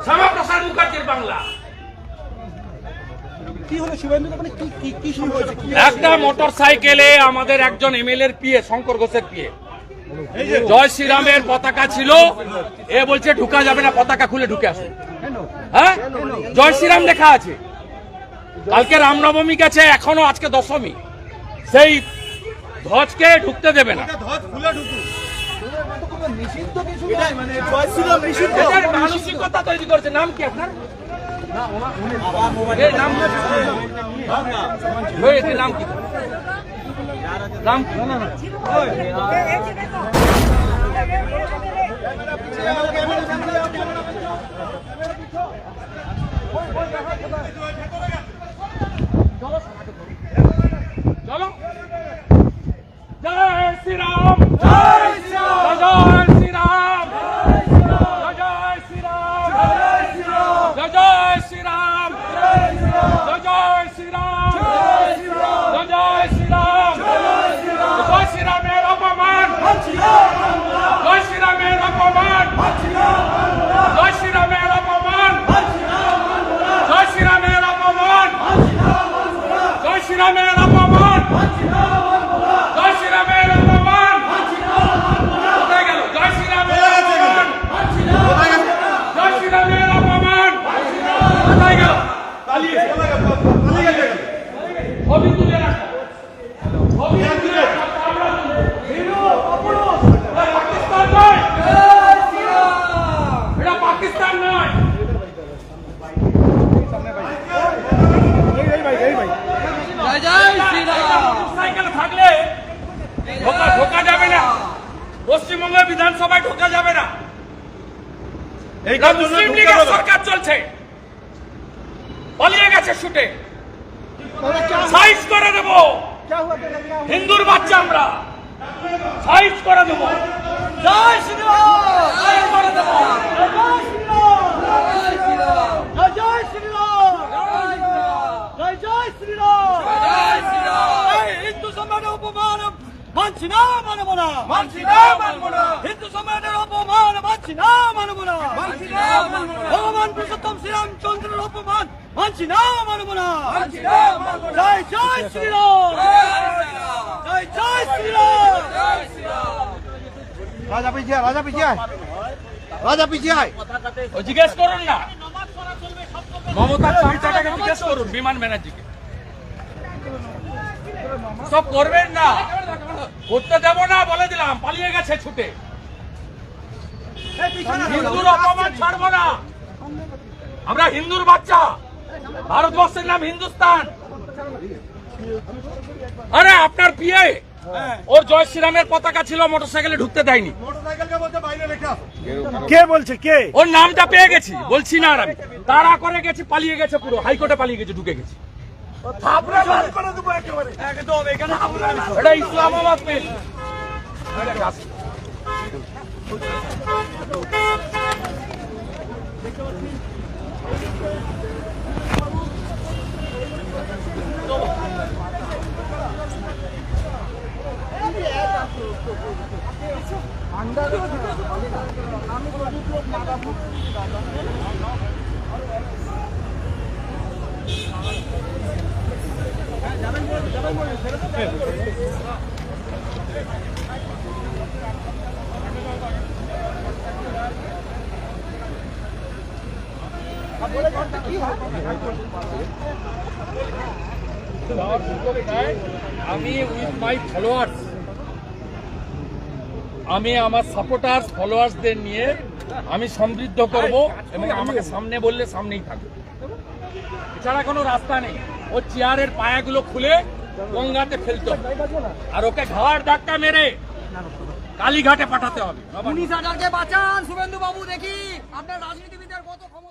শ্যামাপ্রসাদ মুখার্জির বাংলা। কি হলো শুভেন্দু, মানে কি শুরু হয়েছে? একটা মোটর সাইকেলে আমাদের একজন এমএলএর পিএ, শঙ্কর ঘোষের পিএ, জয় শ্রীরামের পতাকা ছিল। এ বলছে ঢুকা যাবে না, পতাকা খুলে ঢুকে আসে। হ্যাঁ, জয় শ্রীরাম লেখা আছে। কালকে রামনবমী গেছে, এখনো আজকে দশমী, সেই ধ্বজকে ঢুকতে দেবে না। মানসিকতা তৈরি করেছে। নাম কি আপনার? নাম কি? নাম কি? চলো। জয় শ্রীরাম, জয় শ্রীরাম, জয় শ্রীরাম, জয় শ্রীরাম, জয় শ্রীরাম, জয় শ্রীরাম, জয় শ্রীরাম, জয় শ্রীরাম। জয় শ্রীরামের অপমান, জয় শ্রীরামের অপমান, জয় শ্রীরামের অপমান, জয় শ্রীরামের অপমান, জয় শ্রীরামের অপমান, জয় শ্রীরামের অপমান। কোথায় গেল? জয় শ্রীরামের অপমান, জয় শ্রীরামের অপমান। কোথায় গেল? ছবি তুলে রাখো, ছবি তুলে রাখো। পাকিস্তান নয়, এটা পাকিস্তান নয়। সাইকেল থাকলে ঢোকা যাবে না, পশ্চিমবঙ্গের বিধানসভায় ঢোকা যাবে না। মুসলিম লীগের সরকার চলছে, পালিয়ে গেছে ছুটে। সাইজ করে দেব, হিন্দুর বাচ্চা আমরা, সাইজ করে দেব। জয় শ্রীরাম, সাইজ করে দেব। জয় শ্রীরাম, জয় শ্রীরাম, জয় শ্রীরাম, জয় জয় শ্রীরাম, জয় শ্রীরাম। হিন্দু সম্মানের অপমান মানছি না, মানব না, মানছি না, মানব না। হিন্দু সম্মানের অপমান মানছি না, মানব না, মানছি না, মানব না। ভগবান পুরুষোত্তম শ্রীরামচন্দ্রের অপমান মানছি না, মানব না, মানছি না, মানব না। জয় জয় শ্রীরাম, জয় জয় শ্রীরাম, জয় শ্রীরাম। রাজা পিছিয়ে, রাজা পিছিয়ে, রাজা পিছিয়ে। ও জিজ্ঞেস করুন না, মমতার চামচাটাকে জিজ্ঞেস করুন, বিমান ব্যানার্জিকে। সব করবেন না, করতে দেব না, বলে দিলাম। পালিয়ে গেছে ছুটে। হিন্দুর অপমান ছাড়বো না। আমরা হিন্দুর বাচ্চা, ভারতবর্ষের নাম হিন্দুস্তান। আরে আপনার পিএ, ওর জয় শ্রীরামের পতাকা ছিল, মোটরসাইকেলে ঢুকতে দেয়নি। কে বলছে? কে? ওর নামটা পেয়ে গেছি, বলছি না আর আমি। তাড়া করে গেছি, পালিয়ে গেছে, পুরো হাইকোর্টে পালিয়ে গেছে, ঢুকে গেছি। এটা ইসলামাবাদ পেল। আমি উইথ মাই ফলোয়ার্স, আমি আমার সাপোর্টার্স ফলোয়ার্সদের নিয়ে আমি সমৃদ্ধ করব, এবং আমাকে সামনে বললে সামনেই থাকবে। এছাড়া কোনো রাস্তা নেই। ও চেয়ারের পায়াগুলো খুলে গঙ্গাতে ফেলতে হবে, আর ওকে ঘাড় ধাক্কা মেরে কালীঘাটে পাঠাতে হবে। পুলিশ আটাকে বাঁচান শুভেন্দু বাবু, দেখি আপনার রাজনীতিবিদের কত ক্ষমতা।